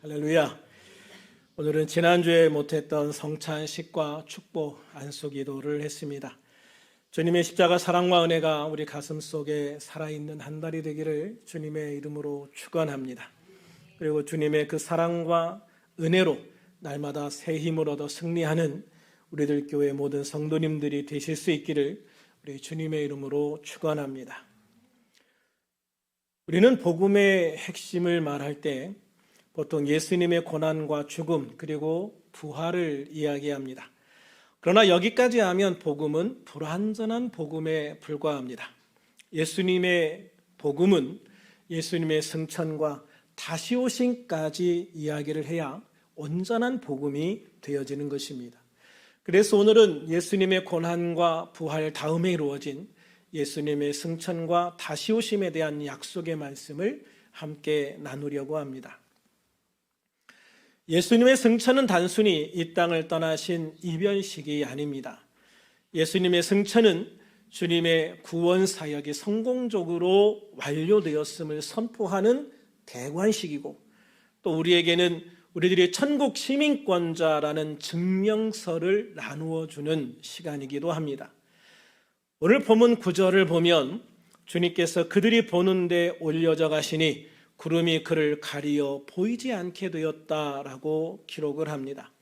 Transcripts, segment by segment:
할렐루야. 오늘은 지난주에 못했던 성찬식과 축복 안수 기도를 했습니다. 주님의 십자가 사랑과 은혜가 우리 가슴 속에 살아있는 한 달이 되기를 주님의 이름으로 축원합니다. 그리고 주님의 그 사랑과 은혜로 날마다 새 힘을 얻어 승리하는 우리들 교회 모든 성도님들이 되실 수 있기를 우리 주님의 이름으로 축원합니다. 우리는 복음의 핵심을 말할 때 보통 예수님의 고난과 죽음 그리고 부활을 이야기합니다. 그러나 여기까지 하면 복음은 불완전한 복음에 불과합니다. 예수님의 복음은 예수님의 승천과 다시 오심까지 이야기를 해야 온전한 복음이 되어지는 것입니다. 그래서 오늘은 예수님의 고난과 부활 다음에 이루어진 예수님의 승천과 다시 오심에 대한 약속의 말씀을 함께 나누려고 합니다. 예수님의 승천은 단순히 이 땅을 떠나신 이별식이 아닙니다. 예수님의 승천은 주님의 구원 사역이 성공적으로 완료되었음을 선포하는 대관식이고, 또 우리에게는 우리들이 천국 시민권자라는 증명서를 나누어 주는 시간이기도 합니다. 오늘 본문 9절을 보면 주님께서 그들이 보는 데 올려져 가시니 구름이 그를 가리어 보이지 않게 되었다라고 기록을 합니다.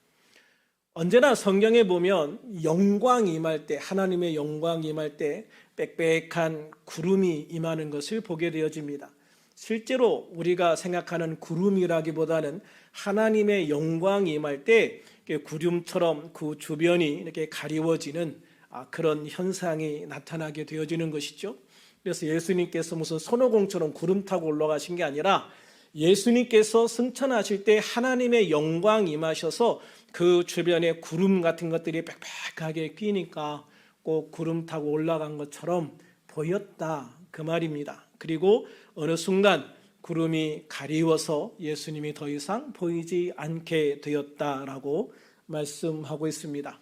언제나 성경에 보면 영광이 임할 때, 하나님의 영광이 임할 때 빽빽한 구름이 임하는 것을 보게 되어집니다. 실제로 우리가 생각하는 구름이라기보다는 하나님의 영광이 임할 때 구름처럼 그 주변이 이렇게 가리워지는 그런 현상이 나타나게 되어지는 것이죠. 그래서 예수님께서 무슨 손오공처럼 구름 타고 올라가신 게 아니라 예수님께서 승천하실 때 하나님의 영광이 임하셔서 그 주변에 구름 같은 것들이 빽빽하게 끼니까 꼭 구름 타고 올라간 것처럼 보였다, 그 말입니다. 그리고 어느 순간 구름이 가리워서 예수님이 더 이상 보이지 않게 되었다라고 말씀하고 있습니다.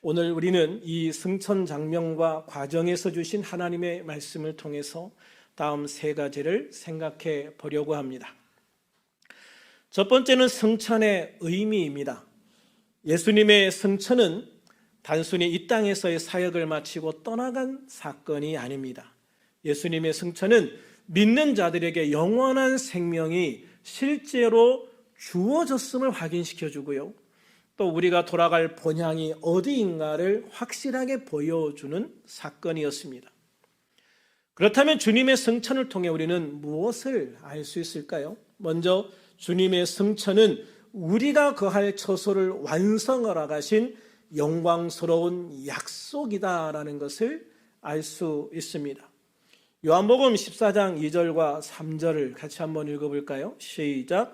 오늘 우리는 이 승천 장면과 과정에서 주신 하나님의 말씀을 통해서 다음 세 가지를 생각해 보려고 합니다. 첫 번째는 승천의 의미입니다. 예수님의 승천은 단순히 이 땅에서의 사역을 마치고 떠나간 사건이 아닙니다. 예수님의 승천은 믿는 자들에게 영원한 생명이 실제로 주어졌음을 확인시켜 주고요, 또 우리가 돌아갈 본향이 어디인가를 확실하게 보여주는 사건이었습니다. 그렇다면 주님의 승천을 통해 우리는 무엇을 알 수 있을까요? 먼저 주님의 승천은 우리가 거할 처소를 완성하러 가신 영광스러운 약속이다라는 것을 알 수 있습니다. 요한복음 14장 2절과 3절을 같이 한번 읽어볼까요? 시작.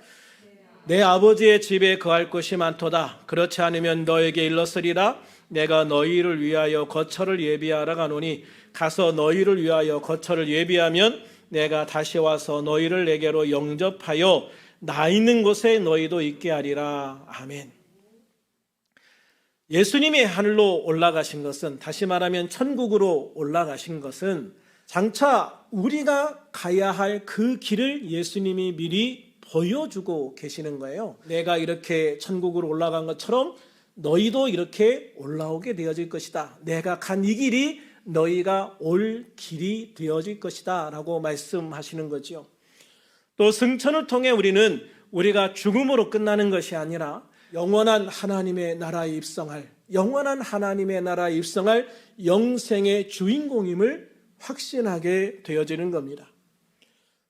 내 아버지의 집에 거할 곳이 많도다. 그렇지 않으면 너에게 일렀으리라. 내가 너희를 위하여 거처를 예비하러 가노니 가서 너희를 위하여 거처를 예비하면 내가 다시 와서 너희를 내게로 영접하여 나 있는 곳에 너희도 있게 하리라. 아멘. 예수님이 하늘로 올라가신 것은, 다시 말하면 천국으로 올라가신 것은 장차 우리가 가야 할 그 길을 예수님이 미리 보여주고 계시는 거예요. 내가 이렇게 천국으로 올라간 것처럼 너희도 이렇게 올라오게 되어질 것이다. 내가 간 이 길이 너희가 올 길이 되어질 것이다 라고 말씀하시는 거죠. 또 승천을 통해 우리는 우리가 죽음으로 끝나는 것이 아니라 영원한 하나님의 나라에 입성할, 영원한 하나님의 나라에 입성할 영생의 주인공임을 확신하게 되어지는 겁니다.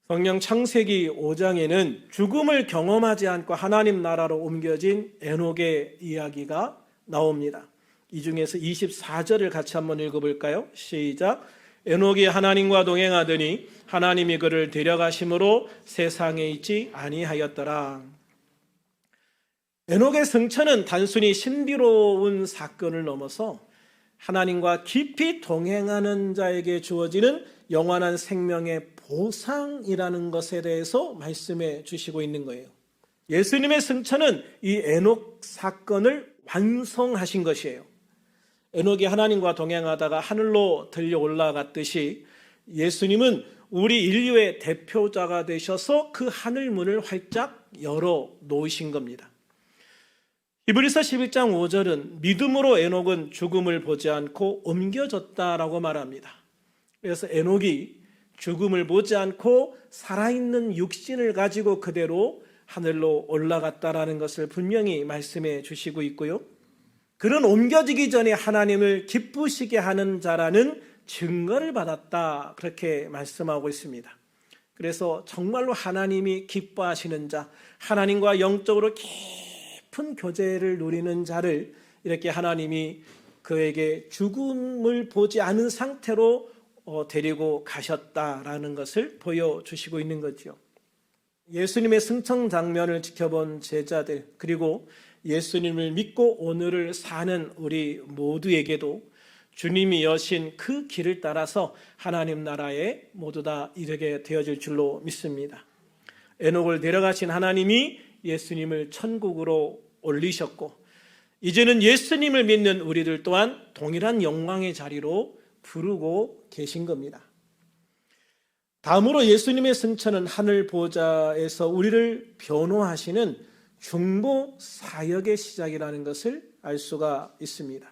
성경 창세기 5장에는 죽음을 경험하지 않고 하나님 나라로 옮겨진 에녹의 이야기가 나옵니다. 이 중에서 24절을 같이 한번 읽어볼까요? 시작. 에녹이 하나님과 동행하더니 하나님이 그를 데려가심으로 세상에 있지 아니하였더라. 에녹의 승천은 단순히 신비로운 사건을 넘어서 하나님과 깊이 동행하는 자에게 주어지는 영원한 생명의 보상이라는 것에 대해서 말씀해 주시고 있는 거예요. 예수님의 승천은 이 에녹 사건을 완성하신 것이에요. 에녹이 하나님과 동행하다가 하늘로 들려 올라갔듯이 예수님은 우리 인류의 대표자가 되셔서 그 하늘문을 활짝 열어 놓으신 겁니다. 히브리서 11장 5절은 믿음으로 에녹은 죽음을 보지 않고 옮겨졌다라고 말합니다. 그래서 에녹이 죽음을 보지 않고 살아있는 육신을 가지고 그대로 하늘로 올라갔다라는 것을 분명히 말씀해 주시고 있고요. 그는 옮겨지기 전에 하나님을 기쁘시게 하는 자라는 증거를 받았다, 그렇게 말씀하고 있습니다. 그래서 정말로 하나님이 기뻐하시는 자, 하나님과 영적으로 깊은 교제를 누리는 자를 이렇게 하나님이 그에게 죽음을 보지 않은 상태로 데리고 가셨다라는 것을 보여주시고 있는 거죠. 예수님의 승천 장면을 지켜본 제자들, 그리고 예수님을 믿고 오늘을 사는 우리 모두에게도 주님이 여신 그 길을 따라서 하나님 나라에 모두 다 이르게 되어질 줄로 믿습니다. 에녹을 데려가신 하나님이 예수님을 천국으로 올리셨고, 이제는 예수님을 믿는 우리들 또한 동일한 영광의 자리로 부르고 계신 겁니다. 다음으로 예수님의 승천은 하늘 보좌에서 우리를 변호하시는 중보 사역의 시작이라는 것을 알 수가 있습니다.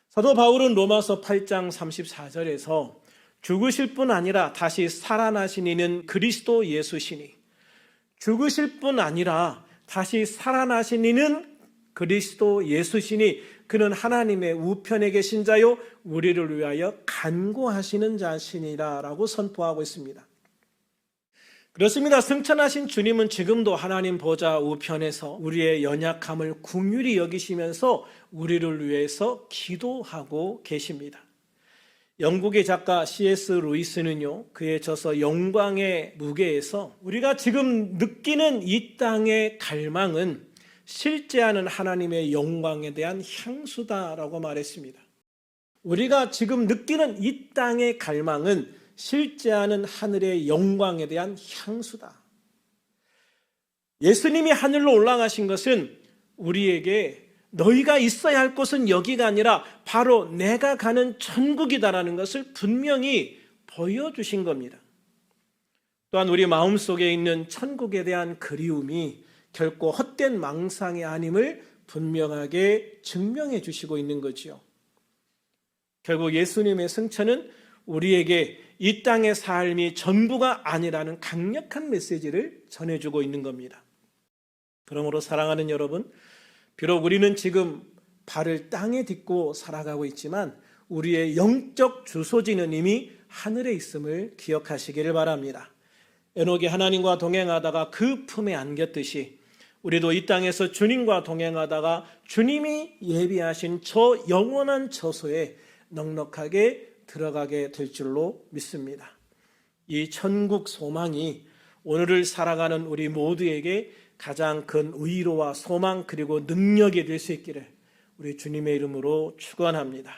사도 바울은 로마서 8장 34절에서 죽으실 뿐 아니라 다시 살아나신 이는 그리스도 예수시니, 죽으실 뿐 아니라 다시 살아나신 이는 그리스도 예수시니 그는 하나님의 우편에 계신 자요 우리를 위하여 간구하시는 자시니라라고 선포하고 있습니다. 그렇습니다. 승천하신 주님은 지금도 하나님 보좌 우편에서 우리의 연약함을 긍휼히 여기시면서 우리를 위해서 기도하고 계십니다. 영국의 작가 C.S. 루이스는요, 그의 저서 영광의 무게에서 우리가 지금 느끼는 이 땅의 갈망은 실제하는 하나님의 영광에 대한 향수다라고 말했습니다. 우리가 지금 느끼는 이 땅의 갈망은 실제하는 하늘의 영광에 대한 향수다. 예수님이 하늘로 올라가신 것은 우리에게 너희가 있어야 할 곳은 여기가 아니라 바로 내가 가는 천국이다라는 것을 분명히 보여주신 겁니다. 또한 우리 마음속에 있는 천국에 대한 그리움이 결코 헛된 망상이 아님을 분명하게 증명해 주시고 있는 거지요. 결국 예수님의 승천은 우리에게 이 땅의 삶이 전부가 아니라는 강력한 메시지를 전해주고 있는 겁니다. 그러므로 사랑하는 여러분, 비록 우리는 지금 발을 땅에 딛고 살아가고 있지만 우리의 영적 주소지는 이미 하늘에 있음을 기억하시기를 바랍니다. 에녹이 하나님과 동행하다가 그 품에 안겼듯이 우리도 이 땅에서 주님과 동행하다가 주님이 예비하신 저 영원한 저소에 넉넉하게 들어가게 될 줄로 믿습니다. 이 천국 소망이 오늘을 살아가는 우리 모두에게 가장 큰 위로와 소망 그리고 능력이 될 수 있기를 우리 주님의 이름으로 축원합니다.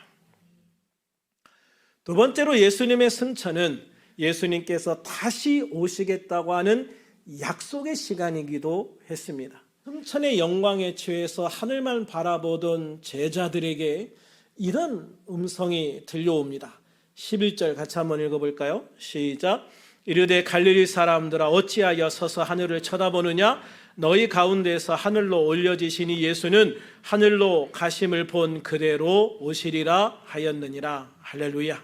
두 번째로 예수님의 승천은 예수님께서 다시 오시겠다고 하는 약속의 시간이기도 했습니다. 승천의 영광에 취해서 하늘만 바라보던 제자들에게 이런 음성이 들려옵니다. 11절 같이 한번 읽어볼까요? 시작. 이르되 갈릴리 사람들아 어찌하여 서서 하늘을 쳐다보느냐? 너희 가운데서 하늘로 올려지시니 예수는 하늘로 가심을 본 그대로 오시리라 하였느니라. 할렐루야.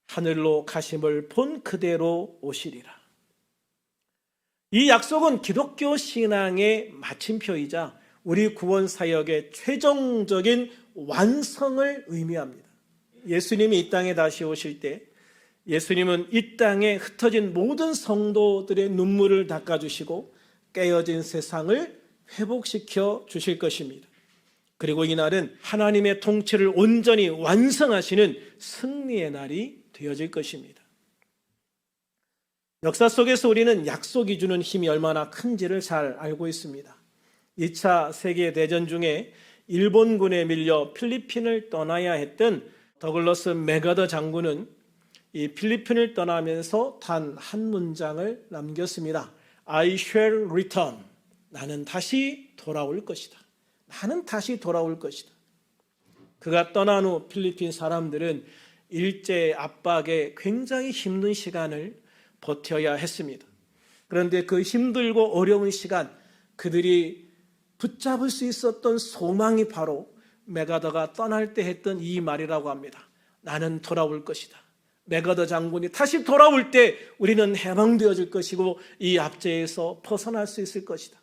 하늘로 가심을 본 그대로 오시리라. 이 약속은 기독교 신앙의 마침표이자 우리 구원 사역의 최종적인 완성을 의미합니다. 예수님이 이 땅에 다시 오실 때 예수님은 이 땅에 흩어진 모든 성도들의 눈물을 닦아주시고 깨어진 세상을 회복시켜 주실 것입니다. 그리고 이날은 하나님의 통치를 온전히 완성하시는 승리의 날이 되어질 것입니다. 역사 속에서 우리는 약속이 주는 힘이 얼마나 큰지를 잘 알고 있습니다. 2차 세계대전 중에 일본군에 밀려 필리핀을 떠나야 했던 더글러스 맥아더 장군은 이 필리핀을 떠나면서 단 한 문장을 남겼습니다. I shall return. 나는 다시 돌아올 것이다. 나는 다시 돌아올 것이다. 그가 떠난 후 필리핀 사람들은 일제 압박에 굉장히 힘든 시간을 버텨야 했습니다. 그런데 그 힘들고 어려운 시간, 그들이 붙잡을 수 있었던 소망이 바로 메가더가 떠날 때 했던 이 말이라고 합니다. 나는 돌아올 것이다. 메가더 장군이 다시 돌아올 때 우리는 해방되어질 것이고 이 압제에서 벗어날 수 있을 것이다.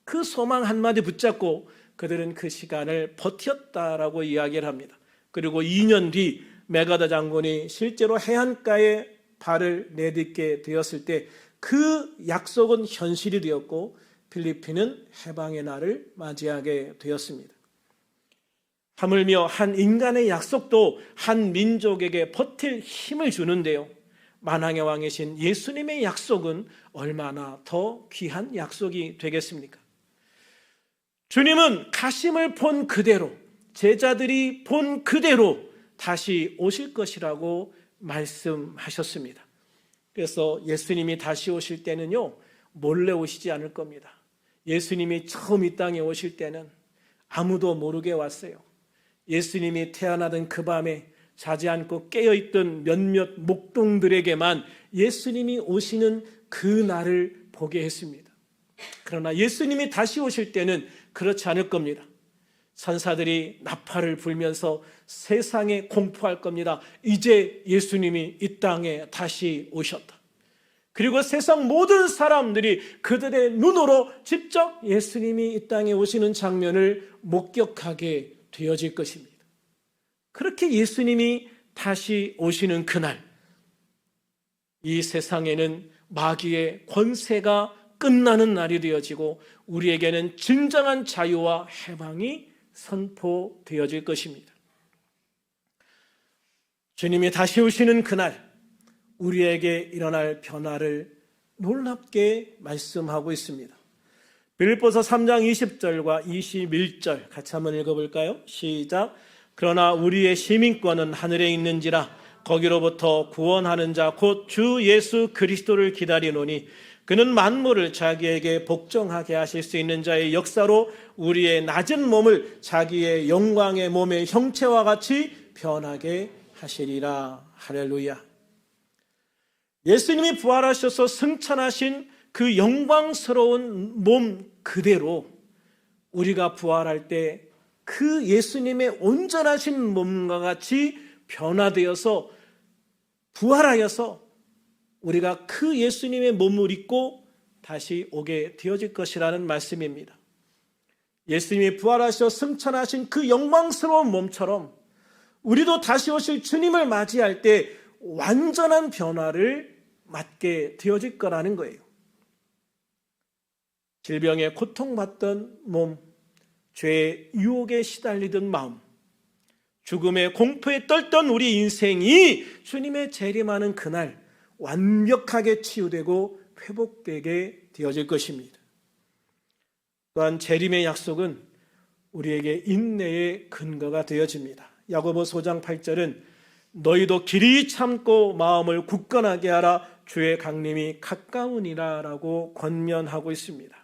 그 소망 한마디 붙잡고 그들은 그 시간을 버텼다라고 이야기를 합니다. 그리고 2년 뒤 메가더 장군이 실제로 해안가에 발을 내딛게 되었을 때 그 약속은 현실이 되었고 필리핀은 해방의 날을 맞이하게 되었습니다. 하물며 한 인간의 약속도 한 민족에게 버틸 힘을 주는데요, 만왕의 왕이신 예수님의 약속은 얼마나 더 귀한 약속이 되겠습니까? 주님은 가심을 본 그대로, 제자들이 본 그대로 다시 오실 것이라고 말씀하셨습니다. 그래서 예수님이 다시 오실 때는요, 몰래 오시지 않을 겁니다. 예수님이 처음 이 땅에 오실 때는 아무도 모르게 왔어요. 예수님이 태어나던 그 밤에 자지 않고 깨어있던 몇몇 목동들에게만 예수님이 오시는 그 날을 보게 했습니다. 그러나 예수님이 다시 오실 때는 그렇지 않을 겁니다. 천사들이 나팔을 불면서 세상에 공포할 겁니다. 이제 예수님이 이 땅에 다시 오셨다. 그리고 세상 모든 사람들이 그들의 눈으로 직접 예수님이 이 땅에 오시는 장면을 목격하게 되어질 것입니다. 그렇게 예수님이 다시 오시는 그날, 이 세상에는 마귀의 권세가 끝나는 날이 되어지고 우리에게는 진정한 자유와 해방이 선포되어질 것입니다. 주님이 다시 오시는 그날, 우리에게 일어날 변화를 놀랍게 말씀하고 있습니다. 빌립보서 3장 20절과 21절 같이 한번 읽어볼까요? 시작. 그러나 우리의 시민권은 하늘에 있는지라 거기로부터 구원하는 자 곧 주 예수 그리스도를 기다리노니 그는 만물을 자기에게 복종하게 하실 수 있는 자의 역사로 우리의 낮은 몸을 자기의 영광의 몸의 형체와 같이 변하게 하시리라. 할렐루야. 예수님이 부활하셔서 승천하신 그 영광스러운 몸 그대로 우리가 부활할 때 그 예수님의 온전하신 몸과 같이 변화되어서 부활하여서 우리가 그 예수님의 몸을 입고 다시 오게 되어질 것이라는 말씀입니다. 예수님이 부활하셔 승천하신 그 영광스러운 몸처럼 우리도 다시 오실 주님을 맞이할 때 완전한 변화를 맞게 되어질 거라는 거예요. 질병에 고통받던 몸, 죄의 유혹에 시달리던 마음, 죽음의 공포에 떨던 우리 인생이 주님의 재림하는 그날 완벽하게 치유되고 회복되게 되어질 것입니다. 또한 재림의 약속은 우리에게 인내의 근거가 되어집니다. 야고보서 5장 8절은 너희도 길이 참고 마음을 굳건하게 하라 주의 강림이 가까우니라 라고 권면하고 있습니다.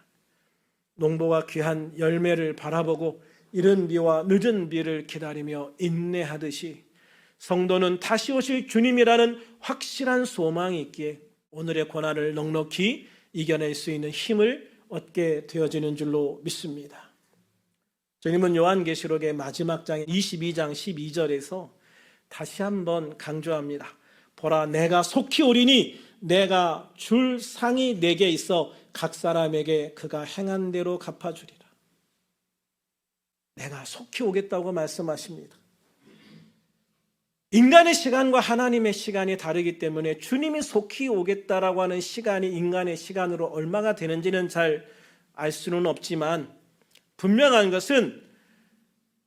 농부가 귀한 열매를 바라보고 이른 비와 늦은 비를 기다리며 인내하듯이 성도는 다시 오실 주님이라는 확실한 소망이 있기에 오늘의 고난을 넉넉히 이겨낼 수 있는 힘을 얻게 되어지는 줄로 믿습니다. 주님은 요한계시록의 마지막 장 22장 12절에서 다시 한번 강조합니다. 보라, 내가 속히 오리니 내가 줄 상이 내게 있어 각 사람에게 그가 행한 대로 갚아주리라. 내가 속히 오겠다고 말씀하십니다. 인간의 시간과 하나님의 시간이 다르기 때문에 주님이 속히 오겠다라고 하는 시간이 인간의 시간으로 얼마가 되는지는 잘 알 수는 없지만 분명한 것은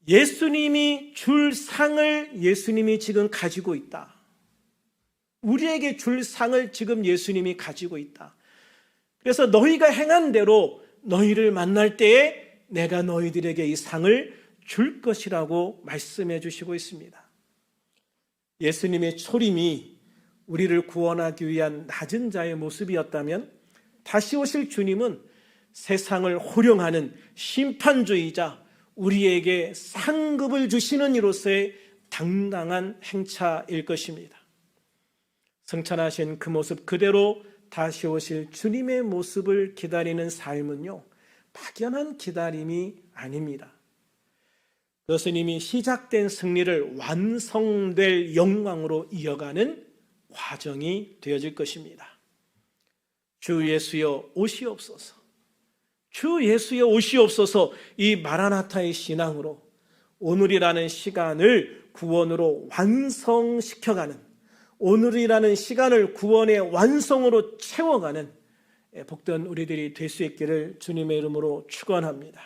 예수님이 줄 상을 예수님이 지금 가지고 있다. 우리에게 줄 상을 지금 예수님이 가지고 있다. 그래서 너희가 행한 대로 너희를 만날 때에 내가 너희들에게 이 상을 줄 것이라고 말씀해 주시고 있습니다. 예수님의 초림이 우리를 구원하기 위한 낮은 자의 모습이었다면 다시 오실 주님은 세상을 호령하는 심판주의자, 우리에게 상급을 주시는 이로서의 당당한 행차일 것입니다. 승천하신 그 모습 그대로 다시 오실 주님의 모습을 기다리는 삶은요, 막연한 기다림이 아닙니다. 그것은 이미 시작된 승리를 완성될 영광으로 이어가는 과정이 되어질 것입니다. 주 예수여 오시옵소서. 주 예수여 오시옵소서. 이 마라나타의 신앙으로 오늘이라는 시간을 구원으로 완성시켜가는, 오늘이라는 시간을 구원의 완성으로 채워가는 복된 우리들이 될 수 있기를 주님의 이름으로 축원합니다.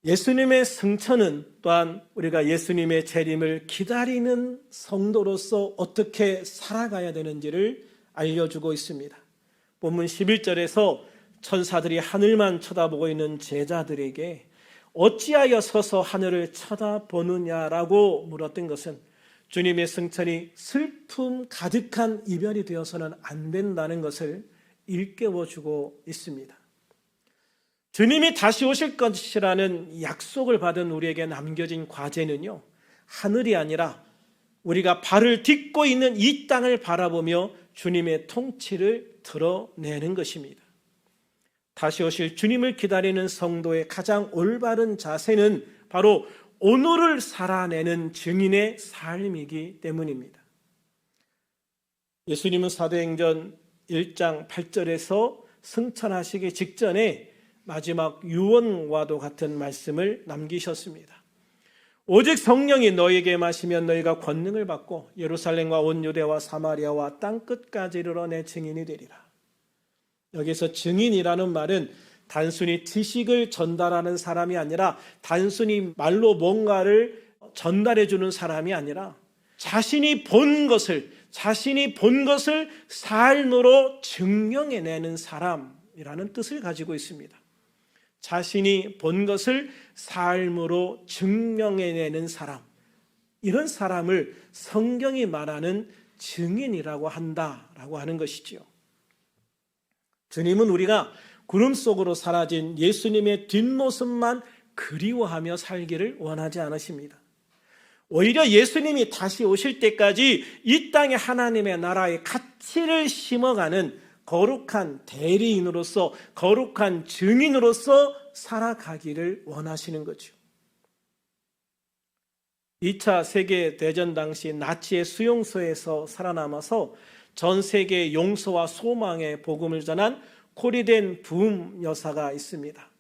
예수님의 승천은 또한 우리가 예수님의 재림을 기다리는 성도로서 어떻게 살아가야 되는지를 알려주고 있습니다. 본문 11절에서 천사들이 하늘만 쳐다보고 있는 제자들에게 어찌하여 서서 하늘을 쳐다보느냐라고 물었던 것은 주님의 승천이 슬픔 가득한 이별이 되어서는 안 된다는 것을 일깨워주고 있습니다. 주님이 다시 오실 것이라는 약속을 받은 우리에게 남겨진 과제는요, 하늘이 아니라 우리가 발을 딛고 있는 이 땅을 바라보며 주님의 통치를 드러내는 것입니다. 다시 오실 주님을 기다리는 성도의 가장 올바른 자세는 바로 오늘을 살아내는 증인의 삶이기 때문입니다. 예수님은 사도행전 1장 8절에서 승천하시기 직전에 마지막 유언과도 같은 말씀을 남기셨습니다. 오직 성령이 너에게 마시면 너희가 권능을 받고 예루살렘과 온 유대와 사마리아와 땅끝까지 이르러 내 증인이 되리라. 여기서 증인이라는 말은 단순히 지식을 전달하는 사람이 아니라, 단순히 말로 뭔가를 전달해 주는 사람이 아니라 자신이 본 것을 삶으로 증명해내는 사람이라는 뜻을 가지고 있습니다. 자신이 본 것을 삶으로 증명해내는 사람, 이런 사람을 성경이 말하는 증인이라고 한다라고 하는 것이지요. 주님은 우리가 구름 속으로 사라진 예수님의 뒷모습만 그리워하며 살기를 원하지 않으십니다. 오히려 예수님이 다시 오실 때까지 이 땅에 하나님의 나라의 가치를 심어가는 거룩한 대리인으로서, 거룩한 증인으로서 살아가기를 원하시는 거죠. 2차 세계대전 당시 나치의 수용소에서 살아남아서 전 세계 용서와 소망의 복음을 전한 코리덴 부음 여사가 있습니다.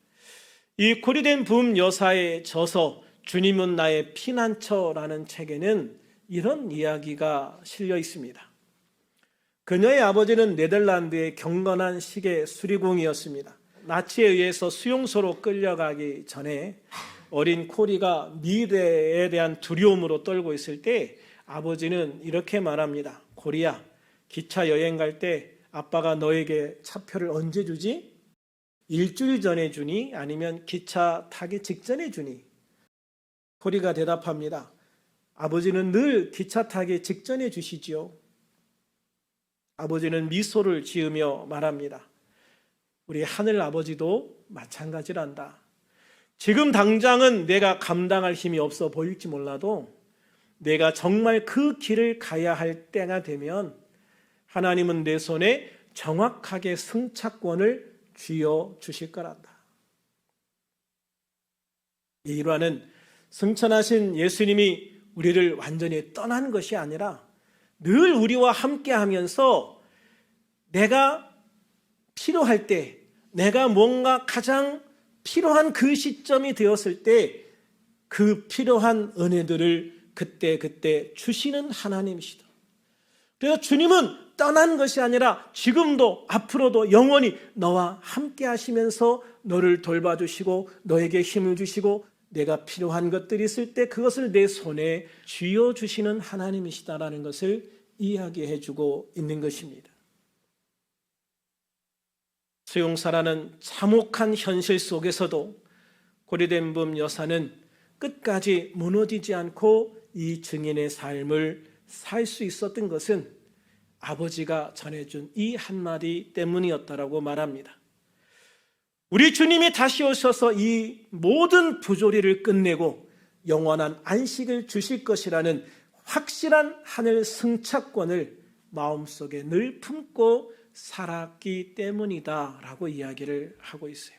이 코리덴 부음 여사의 저서 주님은 나의 피난처라는 책에는 이런 이야기가 실려 있습니다. 그녀의 아버지는 네덜란드의 경건한 시계 수리공이었습니다. 나치에 의해서 수용소로 끌려가기 전에 어린 코리가 미래에 대한 두려움으로 떨고 있을 때 아버지는 이렇게 말합니다. 코리야, 기차 여행 갈 때 아빠가 너에게 차표를 언제 주지? 일주일 전에 주니? 아니면 기차 타기 직전에 주니? 코리가 대답합니다. 아버지는 늘 기차 타기 직전에 주시지요. 아버지는 미소를 지으며 말합니다. 우리 하늘 아버지도 마찬가지란다. 지금 당장은 내가 감당할 힘이 없어 보일지 몰라도 내가 정말 그 길을 가야 할 때가 되면 하나님은 내 손에 정확하게 승차권을 쥐어 주실 거란다. 이 일화는 승천하신 예수님이 우리를 완전히 떠난 것이 아니라 늘 우리와 함께 하면서 내가 필요할 때, 내가 뭔가 가장 필요한 그 시점이 되었을 때 그 필요한 은혜들을 그때 주시는 하나님이시다. 그래서 주님은 떠난 것이 아니라 지금도 앞으로도 영원히 너와 함께 하시면서 너를 돌봐주시고 너에게 힘을 주시고 내가 필요한 것들이 있을 때 그것을 내 손에 쥐어주시는 하나님이시다라는 것을 이야기해 주고 있는 것입니다. 수용사라는 참혹한 현실 속에서도 고리된 붐 여사는 끝까지 무너지지 않고 이 증인의 삶을 살 수 있었던 것은 아버지가 전해준 이 한마디 때문이었다라고 말합니다. 우리 주님이 다시 오셔서 이 모든 부조리를 끝내고 영원한 안식을 주실 것이라는 확실한 하늘 승차권을 마음속에 늘 품고 살았기 때문이다라고 이야기를 하고 있어요.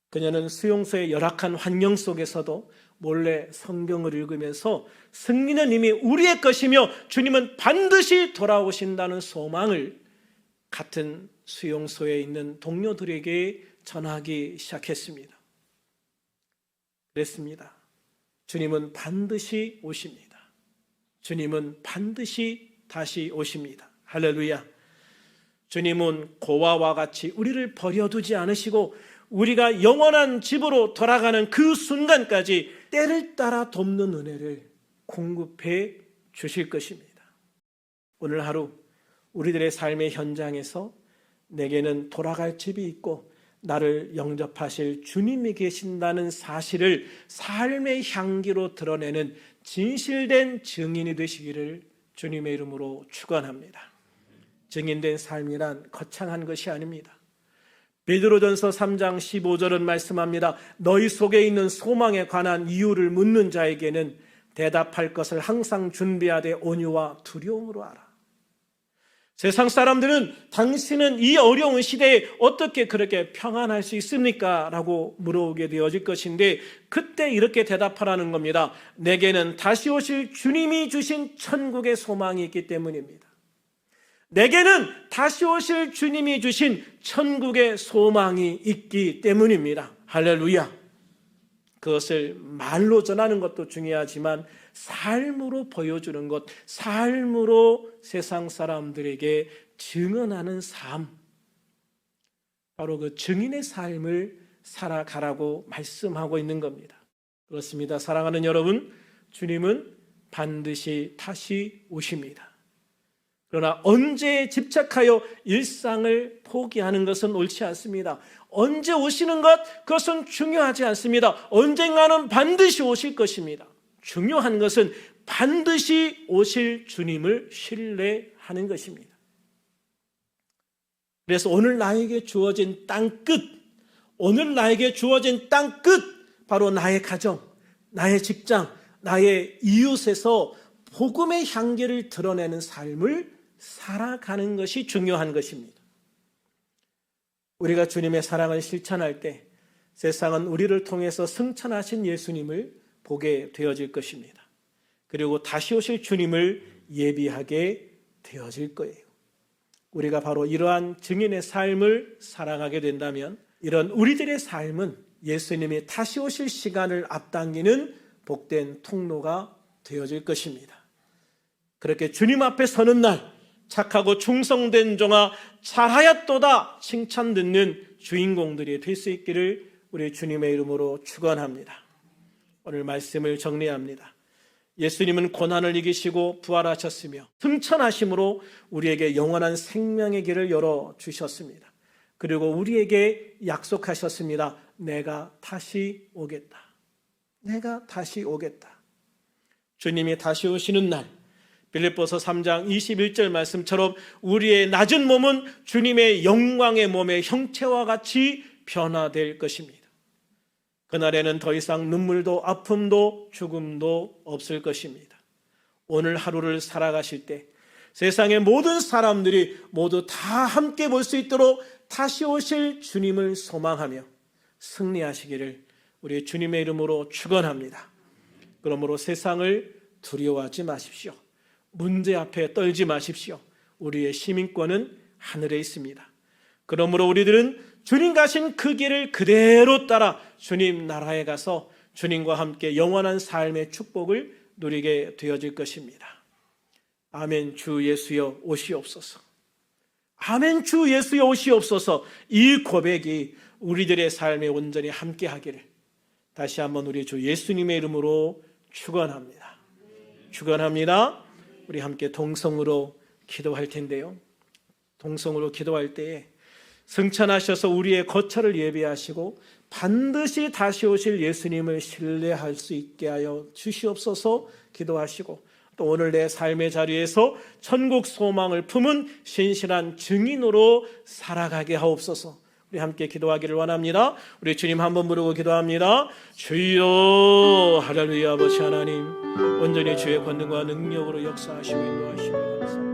그녀는 수용소의 열악한 환경 속에서도 몰래 성경을 읽으면서 승리는 이미 우리의 것이며 주님은 반드시 돌아오신다는 소망을 같은 수용소에 있는 동료들에게 전하기 시작했습니다. 그랬습니다. 주님은 반드시 오십니다. 주님은 반드시 다시 오십니다. 할렐루야. 주님은 고아와 같이 우리를 버려두지 않으시고 우리가 영원한 집으로 돌아가는 그 순간까지 때를 따라 돕는 은혜를 공급해 주실 것입니다. 오늘 하루 우리들의 삶의 현장에서 내게는 돌아갈 집이 있고 나를 영접하실 주님이 계신다는 사실을 삶의 향기로 드러내는 진실된 증인이 되시기를 주님의 이름으로 축원합니다. 증인된 삶이란 거창한 것이 아닙니다. 베드로전서 3장 15절은 말씀합니다. 너희 속에 있는 소망에 관한 이유를 묻는 자에게는 대답할 것을 항상 준비하되 온유와 두려움으로 하라. 세상 사람들은 당신은 이 어려운 시대에 어떻게 그렇게 평안할 수 있습니까? 라고 물어오게 되어질 것인데 그때 이렇게 대답하라는 겁니다. 내게는 다시 오실 주님이 주신 천국의 소망이 있기 때문입니다. 내게는 다시 오실 주님이 주신 천국의 소망이 있기 때문입니다. 할렐루야. 그것을 말로 전하는 것도 중요하지만 삶으로 보여주는 것, 삶으로 세상 사람들에게 증언하는 삶, 바로 그 증인의 삶을 살아가라고 말씀하고 있는 겁니다. 그렇습니다. 사랑하는 여러분, 주님은 반드시 다시 오십니다. 그러나 언제에 집착하여 일상을 포기하는 것은 옳지 않습니다. 언제 오시는 것, 그것은 중요하지 않습니다. 언젠가는 반드시 오실 것입니다. 중요한 것은 반드시 오실 주님을 신뢰하는 것입니다. 그래서 오늘 나에게 주어진 땅 끝, 오늘 나에게 주어진 땅 끝, 바로 나의 가정, 나의 직장, 나의 이웃에서 복음의 향기를 드러내는 삶을 살아가는 것이 중요한 것입니다. 우리가 주님의 사랑을 실천할 때 세상은 우리를 통해서 승천하신 예수님을 보게 되어질 것입니다. 그리고 다시 오실 주님을 예비하게 되어질 거예요. 우리가 바로 이러한 증인의 삶을 살아가게 된다면 이런 우리들의 삶은 예수님이 다시 오실 시간을 앞당기는 복된 통로가 되어질 것입니다. 그렇게 주님 앞에 서는 날 착하고 충성된 종아 잘하였도다 칭찬 듣는 주인공들이 될 수 있기를 우리 주님의 이름으로 축원합니다. 오늘 말씀을 정리합니다. 예수님은 고난을 이기시고 부활하셨으며 승천하심으로 우리에게 영원한 생명의 길을 열어주셨습니다. 그리고 우리에게 약속하셨습니다. 내가 다시 오겠다. 내가 다시 오겠다. 주님이 다시 오시는 날 빌립보서 3장 21절 말씀처럼 우리의 낮은 몸은 주님의 영광의 몸의 형체와 같이 변화될 것입니다. 그날에는 더 이상 눈물도 아픔도 죽음도 없을 것입니다. 오늘 하루를 살아가실 때 세상의 모든 사람들이 모두 다 함께 볼 수 있도록 다시 오실 주님을 소망하며 승리하시기를 우리 주님의 이름으로 축원합니다. 그러므로 세상을 두려워하지 마십시오. 문제 앞에 떨지 마십시오. 우리의 시민권은 하늘에 있습니다. 그러므로 우리들은 주님 가신 그 길을 그대로 따라 주님 나라에 가서 주님과 함께 영원한 삶의 축복을 누리게 되어질 것입니다. 아멘. 주 예수여 오시옵소서. 아멘. 주 예수여 오시옵소서. 이 고백이 우리들의 삶에 온전히 함께 하기를 다시 한번 우리 주 예수님의 이름으로 축원합니다. 축원합니다. 우리 함께 동성으로 기도할 텐데요. 동성으로 기도할 때에 승천하셔서 우리의 거처를 예비하시고 반드시 다시 오실 예수님을 신뢰할 수 있게 하여 주시옵소서 기도하시고 또 오늘 내 삶의 자리에서 천국 소망을 품은 신실한 증인으로 살아가게 하옵소서. 우리 함께 기도하기를 원합니다. 우리 주님 한번 부르고 기도합니다. 주여 할렐루야. 아버지 하나님 온전히 주의 권능과 능력으로 역사하시고 인도하시고 감사합니다.